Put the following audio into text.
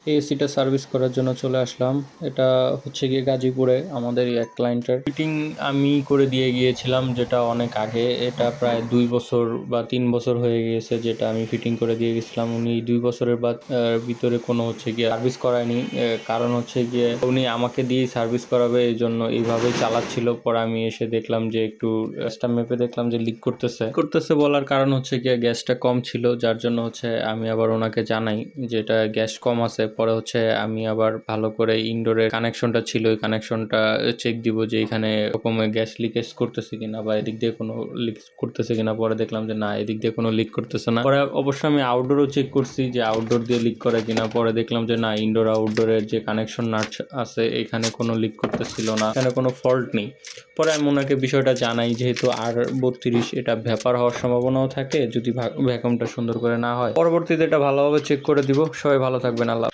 এই এসিটা সার্ভিস করার জন্য চলে আসলাম। এটা হচ্ছে গিয়ে গাজীপুরে আমাদের এক ক্লায়েন্টের ফিটিং আমি করে দিয়ে গিয়েছিলাম, যেটা অনেক আগে। এটা প্রায় 2 বছর বা 3 বছর হয়ে গিয়েছে যেটা আমি ফিটিং করে দিয়ে গেছিলাম। উনি 2 বছরের ভিতরে কোনো হচ্ছে গিয়ে সার্ভিস করায়নি। কারণ হচ্ছে গিয়ে উনি আমাকে দিয়েই সার্ভিস করাবে, এই জন্য এইভাবেই চালাচ্ছিল। পরে আমি এসে দেখলাম যে একটু গ্যাসটা মেপে দেখলাম যে লিক করতেছে বলার কারণ হচ্ছে গিয়ে গ্যাসটা কম ছিল, যার জন্য হচ্ছে আমি আবার ওনাকে জানাই যে এটা গ্যাস কম আছে। পরে হচ্ছে আমি আবার ভালো করে ইনডোরের কানেকশনটা ছিল, ওই কানেকশনটা চেক দিব যে এখানে রকমের গ্যাস লিকেজ করতেছে কিনা বা এদিক দিয়ে কোনো লিক করতেছে কিনা। পরে দেখলাম যে না, এদিক দিয়ে কোনো লিক করতেছে না। পরে অবশ্য আমি আউটডোরও চেক করছি যে আউটডোর দিয়ে লিক করে কিনা। পরে দেখলাম যে না, ইনডোর আউটডোরের যে কানেকশন নাট আছে এখানে কোনো লিক করতেছিল না, এখানে কোনো ফল্ট নেই। পরে আমি ওনাকে বিষয়টা জানাই, যেহেতু R32 এটা ভ্যাপার হওয়ার সম্ভাবনাও থাকে যদি ভ্যাকুমটা সুন্দর করে না হয়। পরবর্তীতে এটা ভালোভাবে চেক করে দিব। সবাই ভালো থাকবেন। আল্লাহ।